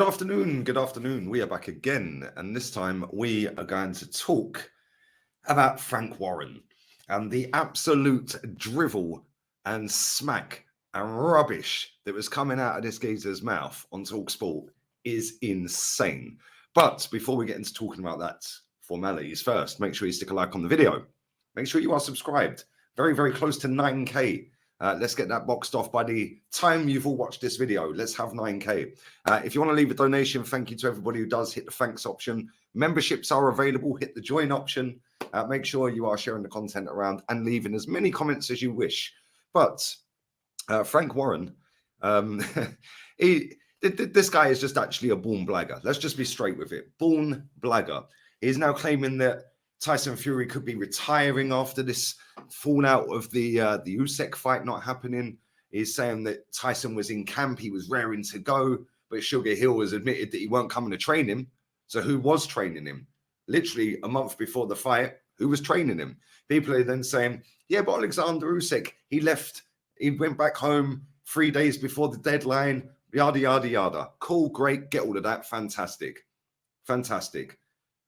Good afternoon. Good afternoon. We are back again, and this time we are going to talk about Frank Warren and the absolute drivel and smack and rubbish that was coming out of this geezer's mouth on Talksport is insane. But before we get into talking about that, formalities first, make sure you stick a like on the video. Make sure you are subscribed. Very, very close to 9K. Let's get that boxed off by the time you've all watched this video. Let's have 9K. If you want to leave a donation, thank you to everybody who does. Hit the thanks option. Memberships are available. Hit the join option. Make sure you are sharing the content around and leaving as many comments as you wish. But Frank Warren, this guy is just actually a born blagger. Let's just be straight with it. Born blagger. He's now claiming that Tyson Fury could be retiring after this fallout of the Usyk fight not happening. He's saying that Tyson was in camp, he was raring to go, but Sugar Hill has admitted that he weren't coming to train him. So who was training him? Literally a month before the fight, who was training him? People are then saying, yeah, but Alexander Usyk, he went back home 3 days before the deadline, yada, yada, yada. Cool, great, get all of that, fantastic. Fantastic.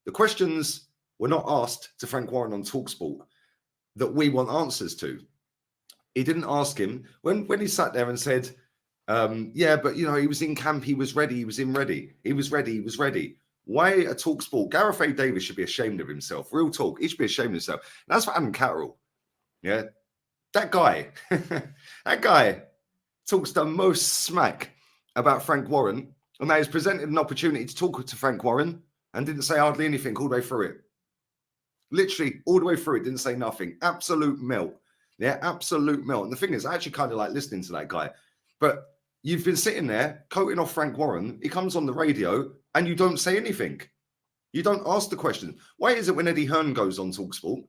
The questions were not asked to Frank Warren on Talksport that we want answers to. He didn't ask him when he sat there and said, yeah, but he was in camp, he was ready, he was ready. Why a Talksport? Gareth A. Davis should be ashamed of himself. Real talk, he should be ashamed of himself. And that's for Adam Catterall. Yeah, that guy, that guy talks the most smack about Frank Warren, and now he's presented an opportunity to talk to Frank Warren and didn't say hardly anything all the way through it. Literally all the way through it, didn't say nothing. Absolute melt. Yeah, absolute melt. And the thing is, I actually kind of like listening to that guy. But you've been sitting there quoting off Frank Warren. He comes on the radio and you don't say anything. You don't ask the question. Why is it when Eddie Hearn goes on Talksport,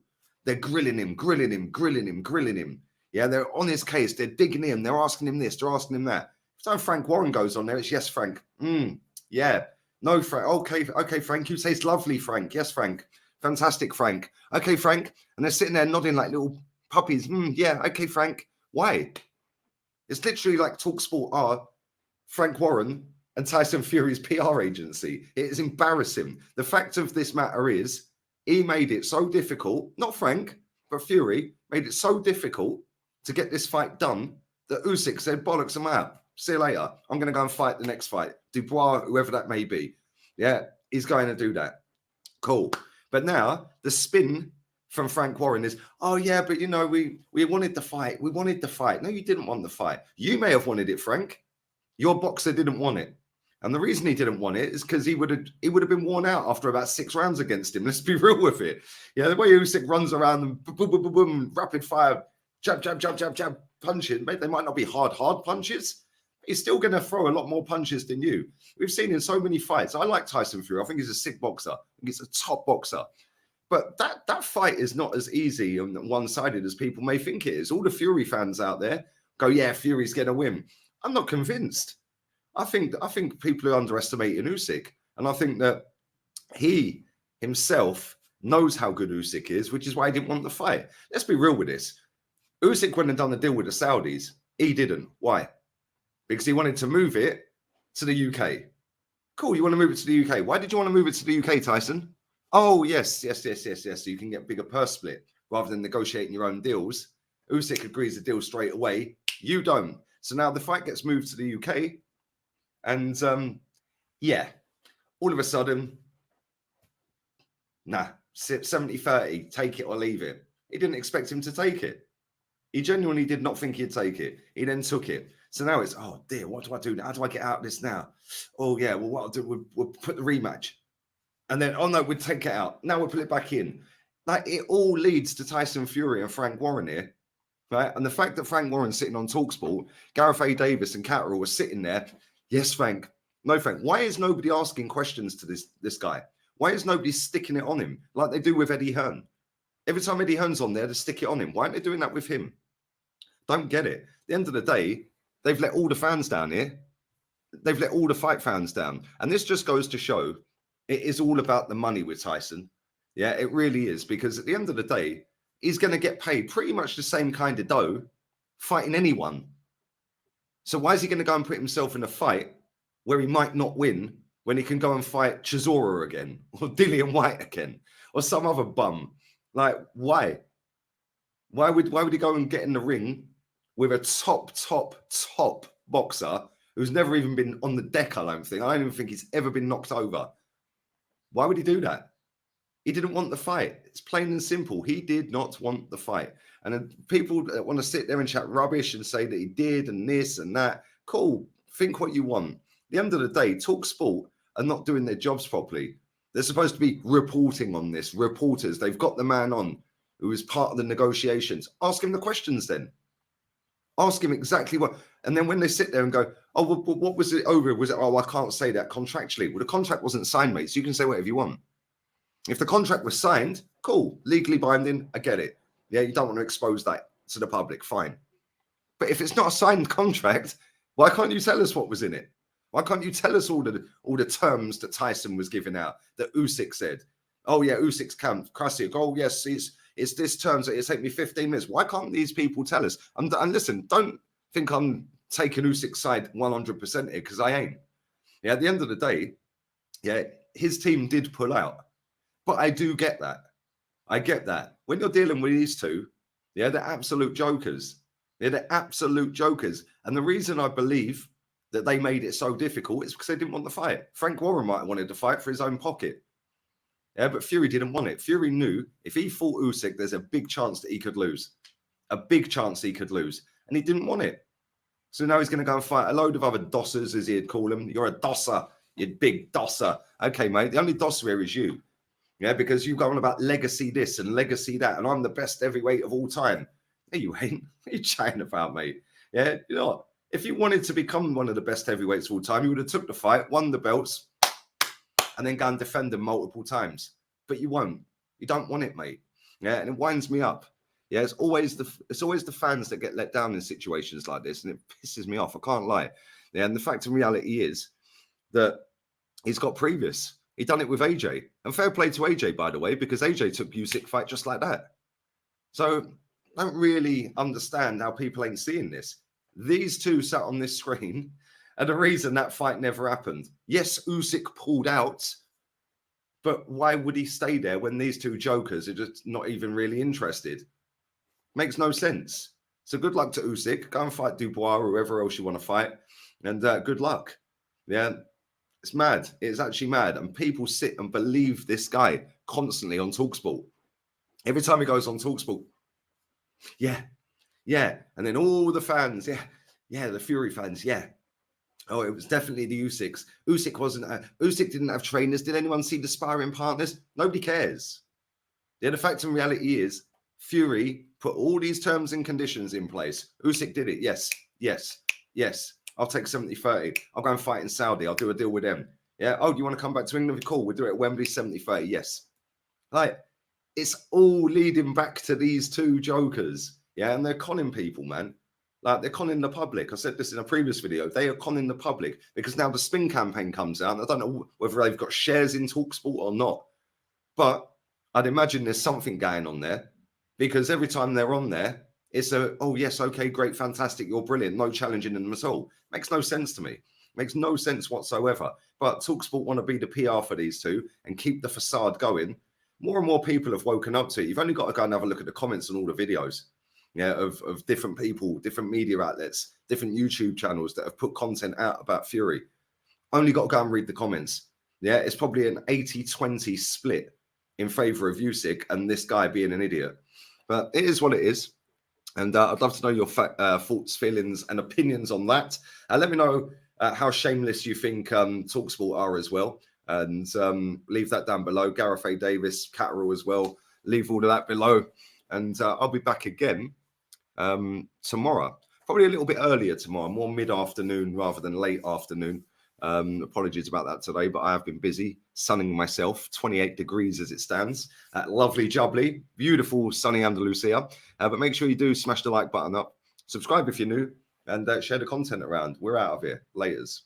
they're grilling him. Yeah, they're on his case. They're digging in. They're asking him this. They're asking him that. So Frank Warren goes on there. It's yes, Frank. Yeah. No, Frank. Okay, Frank. You say it's lovely, Frank. Yes, Frank. Fantastic, Frank. Okay, Frank. And they're sitting there nodding like little puppies. Yeah, okay, Frank. Why? It's literally like Talksport are Frank Warren and Tyson Fury's PR agency. It is embarrassing. The fact of this matter is he made it so difficult, not Frank, but Fury made it so difficult to get this fight done that Usyk said, bollocks, I'm out. See you later. I'm going to go and fight the next fight. Dubois, whoever that may be. Yeah, he's going to do that. Cool. But now the spin from Frank Warren is, oh, yeah, but, we wanted the fight. We wanted the fight. No, you didn't want the fight. You may have wanted it, Frank. Your boxer didn't want it. And the reason he didn't want it is because he would have been worn out after about 6 rounds against him. Let's be real with it. Yeah, the way Usyk runs around and boom, boom, boom, boom, rapid fire, jab, punching. They might not be hard punches. He's still going to throw a lot more punches than you. We've seen in so many fights. I like Tyson Fury. I think he's a sick boxer. I think he's a top boxer. But that fight is not as easy and one-sided as people may think it is. All the Fury fans out there go, yeah, Fury's going to win. I'm not convinced. I think people are underestimating Usyk. And I think that he himself knows how good Usyk is, which is why he didn't want the fight. Let's be real with this. Usyk went and done the deal with the Saudis. He didn't. Why? Because he wanted to move it to the UK. Cool, you want to move it to the UK. Why did you want to move it to the UK, Tyson? Oh, yes. So you can get bigger purse split rather than negotiating your own deals. Usyk agrees the deal straight away. You don't. So now the fight gets moved to the UK. And, all of a sudden, 70-30, take it or leave it. He didn't expect him to take it. He genuinely did not think he'd take it. He then took it. So now it's, oh dear, what do I do? How do I get out of this now? Oh yeah, well, what I'll do, we'll put the rematch. And then, oh no, we'll take it out. Now we'll put it back in. Like, it all leads to Tyson Fury and Frank Warren here, right? And the fact that Frank Warren's sitting on Talksport, Gareth A. Davis and Catterall were sitting there. Yes, Frank. No, Frank. Why is nobody asking questions to this guy? Why is nobody sticking it on him like they do with Eddie Hearn? Every time Eddie Hearn's on there, they stick it on him. Why aren't they doing that with him? Don't get it. At the end of the day, they've let all the fans down here. They've let all the fight fans down. And this just goes to show it is all about the money with Tyson. Yeah, it really is. Because at the end of the day, he's going to get paid pretty much the same kind of dough fighting anyone. So why is he going to go and put himself in a fight where he might not win when he can go and fight Chisora again or Dillian White again or some other bum? Like, why? Why would he go and get in the ring with a top boxer who's never even been on the deck? I don't even think he's ever been knocked over. Why would he do that? He didn't want the fight. It's plain and simple. He did not want the fight. And then people that want to sit there and chat rubbish and say that he did and this and that, cool. Think what you want. At the end of the day, Talksport are not doing their jobs properly. They're supposed to be reporting on this. Reporters, they've got the man on who was part of the negotiations. Ask him the questions then. Ask him exactly what. And then when they sit there and go, oh, well, what was it over? Was it, oh, I can't say that contractually. Well, the contract wasn't signed, mate, so you can say whatever you want. If the contract was signed, cool, legally binding, I get it. Yeah, you don't want to expose that to the public, fine. But if it's not a signed contract, why can't you tell us what was in it? Why can't you tell us all the terms that Tyson was giving out, that Usyk said? Oh, yeah, Usyk's camp, Krasiuk, oh, yes, it's this terms that it take me 15 minutes. Why can't these people tell us? And listen, don't think I'm taking Usyk's side 100% here, because I ain't. Yeah, at the end of the day, yeah, his team did pull out. But I do get that. I get that. When you're dealing with these two, yeah, they're absolute jokers. They're absolute jokers. And the reason I believe that they made it so difficult is because they didn't want the fight. Frank Warren might have wanted to fight for his own pocket. Yeah, but Fury didn't want it. Fury knew if he fought Usyk, there's a big chance that he could lose. A big chance he could lose. And he didn't want it. So now he's going to go and fight a load of other dossers, as he'd call them. You're a dosser, you big dosser. Okay, mate, the only dosser here is you. Yeah, because you go on about legacy this and legacy that, and I'm the best heavyweight of all time. No, you ain't. What are you chatting about, mate? Yeah, you know what? If you wanted to become one of the best heavyweights of all time, you would have took the fight, won the belts, and then go and defend them multiple times. But you won't. You don't want it, mate. Yeah, and it winds me up. Yeah, it's always the fans that get let down in situations like this, and it pisses me off. I can't lie. Yeah, and the fact of reality is that he's got previous. He done it with AJ. And fair play to AJ, by the way, because AJ took Usyk fight just like that. So I don't really understand how people ain't seeing this. These two sat on this screen are the reason that fight never happened. Yes, Usyk pulled out, but why would he stay there when these two jokers are just not even really interested? Makes no sense. So good luck to Usyk. Go and fight Dubois or whoever else you want to fight. And good luck. Yeah. It's mad. It's actually mad. And people sit and believe this guy constantly on Talksport. Every time he goes on Talksport, yeah. And then all the fans, yeah, the Fury fans, yeah. Oh, it was definitely the Usyks. Usyk didn't have trainers. Did anyone see the sparring partners? Nobody cares. Yeah, the fact and reality is Fury put all these terms and conditions in place. Usyk did it. Yes. I'll take 70-30. I'll go and fight in Saudi. I'll do a deal with them. Yeah. Oh, do you want to come back to England? Cool. We'll do it at Wembley 70-30. Yes. Like, it's all leading back to these two jokers. Yeah. And they're conning people, man. Like, they're conning the public. I said this in a previous video. They are conning the public because now the spin campaign comes out. I don't know whether they've got shares in Talksport or not. But I'd imagine there's something going on there because every time they're on there, it's oh, yes, okay, great, fantastic, you're brilliant, no challenging them at all. Makes no sense to me. Makes no sense whatsoever. But Talksport want to be the PR for these two and keep the facade going. More and more people have woken up to it. You've only got to go and have a look at the comments on all the videos, of different people, different media outlets, different YouTube channels that have put content out about Fury. Only got to go and read the comments. Yeah, it's probably an 80-20 split in favor of Usyk and this guy being an idiot. But it is what it is. And I'd love to know your thoughts, feelings, and opinions on that. Let me know how shameless you think Talksport are as well. And leave that down below. Gareth A. Davis, Catterall as well. Leave all of that below. And I'll be back again tomorrow. Probably a little bit earlier tomorrow, more mid-afternoon rather than late afternoon. Apologies about that today, but I have been busy sunning myself. 28 degrees as it stands. Lovely jubbly, beautiful sunny Andalusia. But make sure you do smash the like button up, subscribe if you're new, and share the content around. We're out of here. Laters.